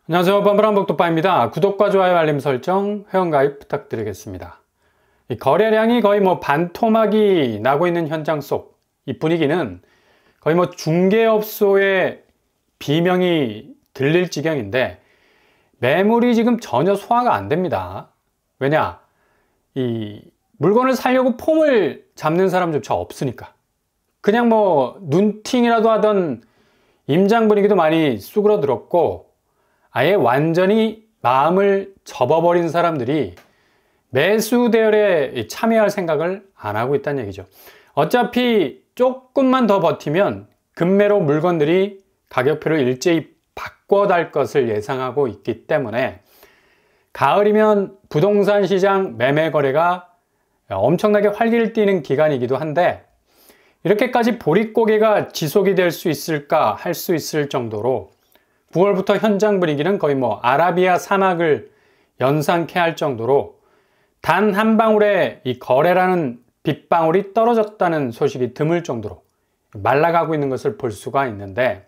안녕하세요. 범블한복도빠입니다. 구독과 좋아요, 알림 설정, 회원가입 부탁드리겠습니다. 이 거래량이 거의 반토막이 나고 있는 현장 속 이 분위기는 거의 중개업소의 비명이 들릴 지경인데 매물이 지금 전혀 소화가 안 됩니다. 왜냐? 이 물건을 사려고 폼을 잡는 사람조차 없으니까. 그냥 눈팅이라도 하던 임장 분위기도 많이 쑥그러들었고 아예 완전히 마음을 접어버린 사람들이 매수 대열에 참여할 생각을 안 하고 있다는 얘기죠. 어차피 조금만 더 버티면 급매로 물건들이 가격표를 일제히 바꿔달 것을 예상하고 있기 때문에 가을이면 부동산 시장 매매 거래가 엄청나게 활기를 띠는 기간이기도 한데 이렇게까지 보릿고개가 지속이 될 수 있을까 할 수 있을 정도로 9월부터 현장 분위기는 거의 아라비아 사막을 연상케 할 정도로 단 한 방울의 이 거래라는 빗방울이 떨어졌다는 소식이 드물 정도로 말라가고 있는 것을 볼 수가 있는데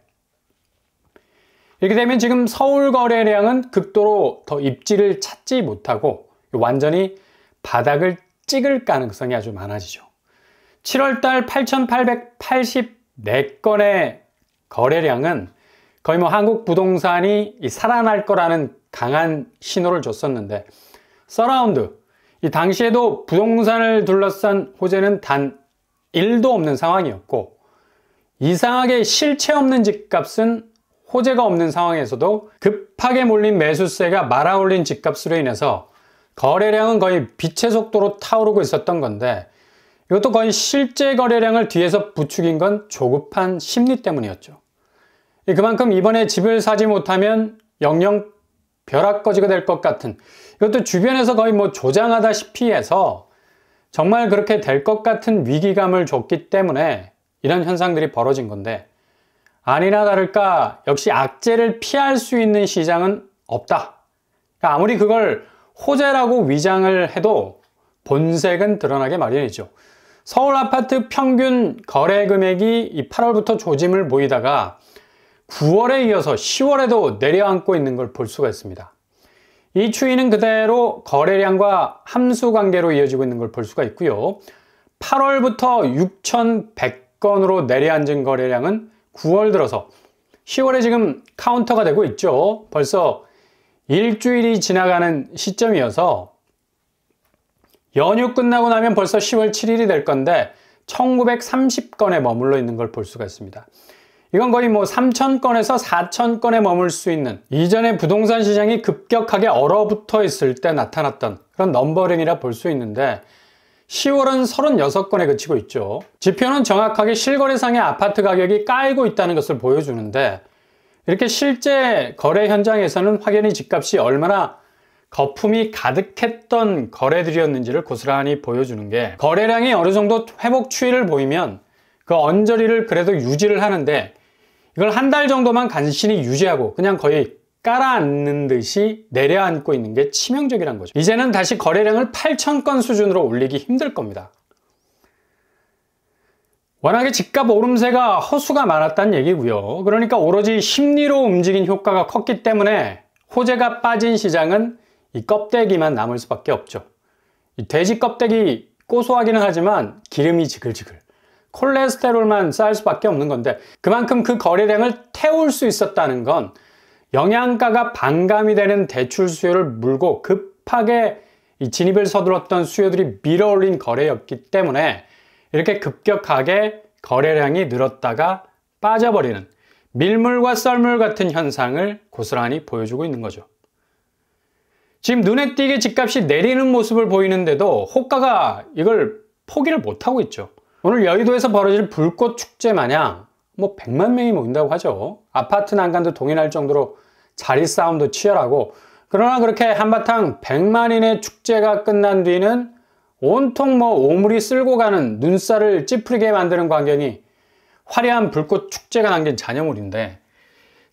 이렇게 되면 지금 서울 거래량은 극도로 더 입지를 찾지 못하고 완전히 바닥을 찍을 가능성이 아주 많아지죠. 7월달 8,884건의 거래량은 거의 한국 부동산이 살아날 거라는 강한 신호를 줬었는데 서라운드, 이 당시에도 부동산을 둘러싼 호재는 단 1도 없는 상황이었고 이상하게 실체 없는 집값은 호재가 없는 상황에서도 급하게 몰린 매수세가 말아올린 집값으로 인해서 거래량은 거의 빛의 속도로 타오르고 있었던 건데 이것도 거의 실제 거래량을 뒤에서 부추긴 건 조급한 심리 때문이었죠. 그만큼 이번에 집을 사지 못하면 영영 벼락거지가 될 것 같은, 이것도 주변에서 거의 조장하다시피 해서 정말 그렇게 될 것 같은 위기감을 줬기 때문에 이런 현상들이 벌어진 건데 아니나 다를까 역시 악재를 피할 수 있는 시장은 없다. 그러니까 아무리 그걸 호재라고 위장을 해도 본색은 드러나게 마련이죠. 서울 아파트 평균 거래 금액이 8월부터 조짐을 보이다가 9월에 이어서 10월에도 내려앉고 있는 걸 볼 수가 있습니다. 이 추이는 그대로 거래량과 함수 관계로 이어지고 있는 걸 볼 수가 있고요. 8월부터 6,100건으로 내려앉은 거래량은 9월 들어서 10월에 지금 카운터가 되고 있죠. 벌써 일주일이 지나가는 시점이어서 연휴 끝나고 나면 벌써 10월 7일이 될 건데 1930건에 머물러 있는 걸 볼 수가 있습니다. 이건 거의 3,000건에서 4,000건에 머물 수 있는 이전에 부동산 시장이 급격하게 얼어붙어 있을 때 나타났던 그런 넘버링이라 볼 수 있는데 10월은 36건에 그치고 있죠. 지표는 정확하게 실거래상의 아파트 가격이 까이고 있다는 것을 보여주는데 이렇게 실제 거래 현장에서는 확연히 집값이 얼마나 거품이 가득했던 거래들이었는지를 고스란히 보여주는 게 거래량이 어느 정도 회복 추이를 보이면 그 언저리를 그래도 유지를 하는데 이걸 한 달 정도만 간신히 유지하고 그냥 거의 깔아앉는 듯이 내려앉고 있는 게 치명적이란 거죠. 이제는 다시 거래량을 8,000건 수준으로 올리기 힘들 겁니다. 워낙에 집값 오름세가 허수가 많았다는 얘기고요. 그러니까 오로지 심리로 움직인 효과가 컸기 때문에 호재가 빠진 시장은 이 껍데기만 남을 수밖에 없죠. 이 돼지 껍데기 고소하기는 하지만 기름이 지글지글, 콜레스테롤만 쌓일 수밖에 없는 건데 그만큼 그 거래량을 태울 수 있었다는 건 영양가가 반감이 되는 대출 수요를 물고 급하게 이 진입을 서둘렀던 수요들이 밀어올린 거래였기 때문에 이렇게 급격하게 거래량이 늘었다가 빠져버리는 밀물과 썰물 같은 현상을 고스란히 보여주고 있는 거죠. 지금 눈에 띄게 집값이 내리는 모습을 보이는데도 호가가 이걸 포기를 못하고 있죠. 오늘 여의도에서 벌어질 불꽃 축제 마냥 100만 명이 모인다고 하죠. 아파트 난간도 동일할 정도로 자리 싸움도 치열하고, 그러나 그렇게 한바탕 100만인의 축제가 끝난 뒤는 온통 오물이 쓸고 가는 눈살을 찌푸리게 만드는 광경이 화려한 불꽃 축제가 남긴 잔여물인데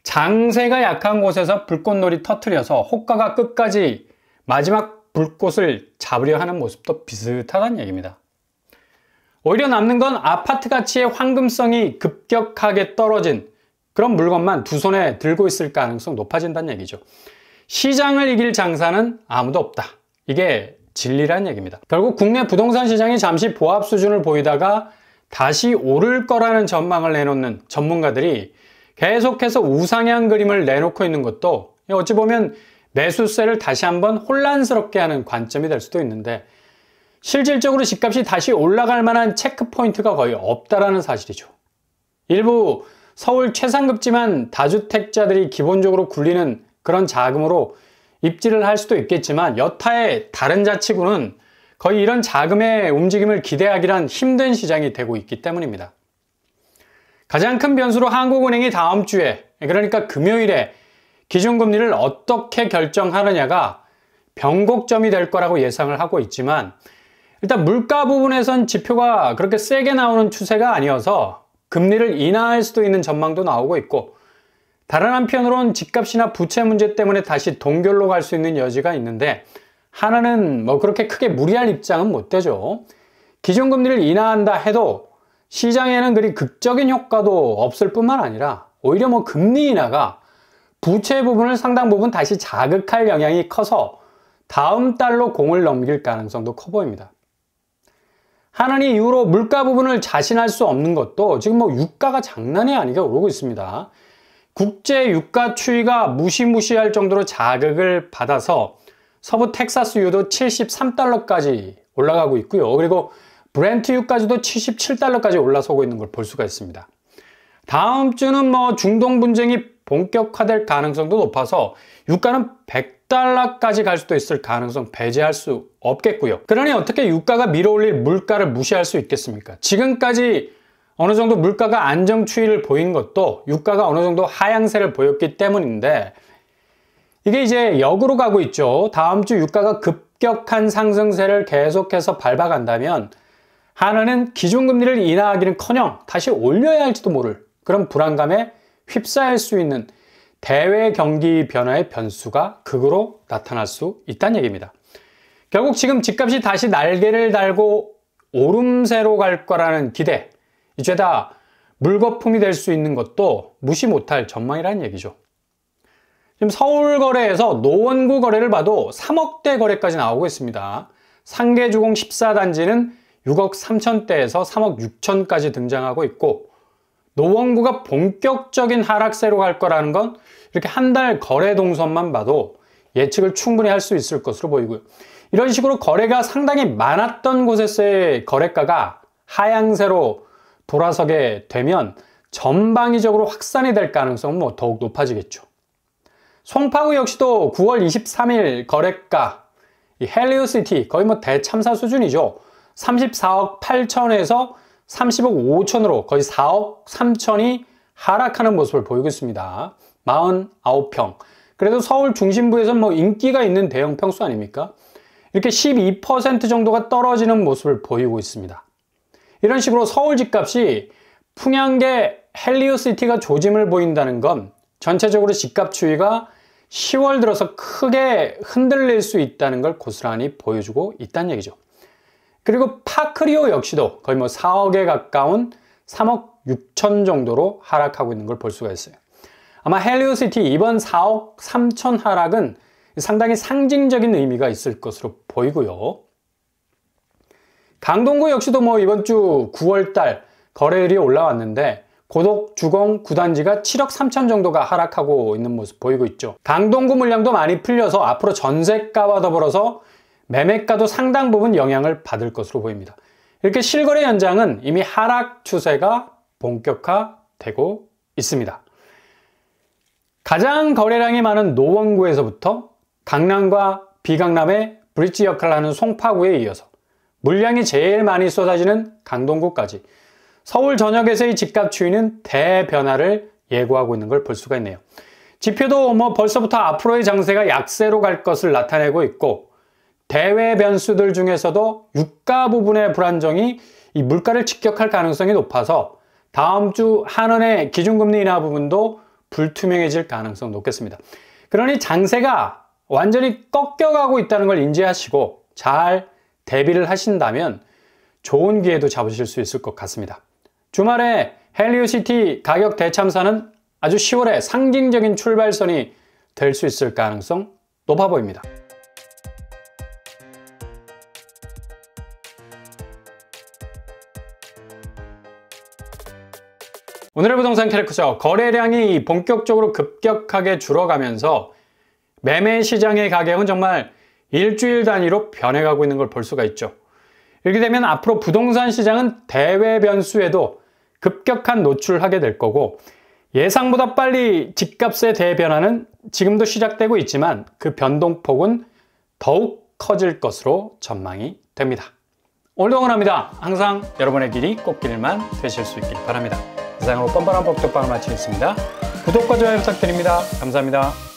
장세가 약한 곳에서 불꽃놀이 터트려서 호가가 끝까지 마지막 불꽃을 잡으려 하는 모습도 비슷하다는 얘기입니다. 오히려 남는 건 아파트 가치의 황금성이 급격하게 떨어진 그런 물건만 두 손에 들고 있을 가능성이 높아진다는 얘기죠. 시장을 이길 장사는 아무도 없다. 이게 진리란 얘기입니다. 결국 국내 부동산 시장이 잠시 보합 수준을 보이다가 다시 오를 거라는 전망을 내놓는 전문가들이 계속해서 우상향 그림을 내놓고 있는 것도 어찌 보면 매수세를 다시 한번 혼란스럽게 하는 관점이 될 수도 있는데, 실질적으로 집값이 다시 올라갈 만한 체크 포인트가 거의 없다라는 사실이죠. 일부 서울 최상급지만 다주택자들이 기본적으로 굴리는 그런 자금으로 입지를 할 수도 있겠지만, 여타의 다른 자치구는 거의 이런 자금의 움직임을 기대하기란 힘든 시장이 되고 있기 때문입니다. 가장 큰 변수로 한국은행이 다음 주에, 그러니까 금요일에 기준금리를 어떻게 결정하느냐가 변곡점이 될 거라고 예상을 하고 있지만, 일단 물가 부분에선 지표가 그렇게 세게 나오는 추세가 아니어서 금리를 인하할 수도 있는 전망도 나오고 있고, 다른 한편으론 집값이나 부채 문제 때문에 다시 동결로 갈 수 있는 여지가 있는데, 하나는 그렇게 크게 무리할 입장은 못 되죠. 기준금리를 인하한다 해도 시장에는 그리 극적인 효과도 없을 뿐만 아니라 오히려 금리 인하가 부채 부분을 상당 부분 다시 자극할 영향이 커서 다음 달로 공을 넘길 가능성도 커 보입니다. 하는 이유로 물가 부분을 자신할 수 없는 것도 지금 유가가 장난이 아니게 오르고 있습니다. 국제 유가 추이가 무시무시할 정도로 자극을 받아서 서부 텍사스유도 73달러까지 올라가고 있고요. 그리고 브렌트유까지도 77달러까지 올라서고 있는 걸 볼 수가 있습니다. 다음 주는 중동 분쟁이 본격화될 가능성도 높아서 유가는 100달러까지 갈 수도 있을 가능성 배제할 수 없겠고요. 그러니 어떻게 유가가 밀어올릴 물가를 무시할 수 있겠습니까? 지금까지 어느 정도 물가가 안정 추이를 보인 것도 유가가 어느 정도 하향세를 보였기 때문인데, 이게 이제 역으로 가고 있죠. 다음 주 유가가 급격한 상승세를 계속해서 밟아간다면 하나는 기준금리를 인하하기는커녕 다시 올려야 할지도 모를 그런 불안감에 휩싸일 수 있는 대외 경기 변화의 변수가 극으로 나타날 수 있다는 얘기입니다. 결국 지금 집값이 다시 날개를 달고 오름세로 갈 거라는 기대, 죄다 물거품이 될 수 있는 것도 무시 못할 전망이라는 얘기죠. 지금 서울 거래에서 노원구 거래를 봐도 3억대 거래까지 나오고 있습니다. 상계주공 14단지는 6억 3천대에서 3억 6천까지 등장하고 있고, 노원구가 본격적인 하락세로 갈 거라는 건 이렇게 한 달 거래 동선만 봐도 예측을 충분히 할 수 있을 것으로 보이고요. 이런 식으로 거래가 상당히 많았던 곳에서의 거래가가 하향세로 돌아서게 되면 전방위적으로 확산이 될 가능성은 더욱 높아지겠죠. 송파구 역시도 9월 23일 거래가, 이 헬리오시티 거의 대참사 수준이죠. 34억 8천에서 30억 5천으로 거의 4억 3천이 하락하는 모습을 보이고 있습니다. 49평. 그래도 서울 중심부에서 인기가 있는 대형 평수 아닙니까? 이렇게 12% 정도가 떨어지는 모습을 보이고 있습니다. 이런 식으로 서울 집값이 풍양계 헬리오시티가 조짐을 보인다는 건 전체적으로 집값 추이가 10월 들어서 크게 흔들릴 수 있다는 걸 고스란히 보여주고 있다는 얘기죠. 그리고 파크리오 역시도 거의 4억에 가까운 3억 6천 정도로 하락하고 있는 걸 볼 수가 있어요. 아마 헬리오시티 이번 4억 3천 하락은 상당히 상징적인 의미가 있을 것으로 보이고요. 강동구 역시도 이번 주 9월달 거래율이 올라왔는데 고독 주공 9단지가 7억 3천 정도가 하락하고 있는 모습 보이고 있죠. 강동구 물량도 많이 풀려서 앞으로 전세가와 더불어서 매매가도 상당 부분 영향을 받을 것으로 보입니다. 이렇게 실거래 현장은 이미 하락 추세가 본격화되고 있습니다. 가장 거래량이 많은 노원구에서부터 강남과 비강남의 브릿지 역할을 하는 송파구에 이어서 물량이 제일 많이 쏟아지는 강동구까지 서울 전역에서의 집값 추이는 대변화를 예고하고 있는 걸 볼 수가 있네요. 지표도 벌써부터 앞으로의 장세가 약세로 갈 것을 나타내고 있고, 대외 변수들 중에서도 유가 부분의 불안정이 이 물가를 직격할 가능성이 높아서 다음 주 한은의 기준금리 인하 부분도 불투명해질 가능성이 높겠습니다. 그러니 장세가 완전히 꺾여가고 있다는 걸 인지하시고 잘 대비를 하신다면 좋은 기회도 잡으실 수 있을 것 같습니다. 주말에 헬리오시티 가격 대참사는 아주 10월의 상징적인 출발선이 될 수 있을 가능성 높아 보입니다. 오늘의 부동산 캐릭터죠. 거래량이 본격적으로 급격하게 줄어가면서 매매 시장의 가격은 정말 일주일 단위로 변해가고 있는 걸 볼 수가 있죠. 이렇게 되면 앞으로 부동산 시장은 대외 변수에도 급격한 노출하게 될 거고, 예상보다 빨리 집값의 대변화는 지금도 시작되고 있지만 그 변동폭은 더욱 커질 것으로 전망이 됩니다. 오늘도 응원합니다. 항상 여러분의 길이 꽃길만 되실 수 있길 바랍니다. 이상으로 뻔뻔한 법독방을 마치겠습니다. 구독과 좋아요 부탁드립니다. 감사합니다.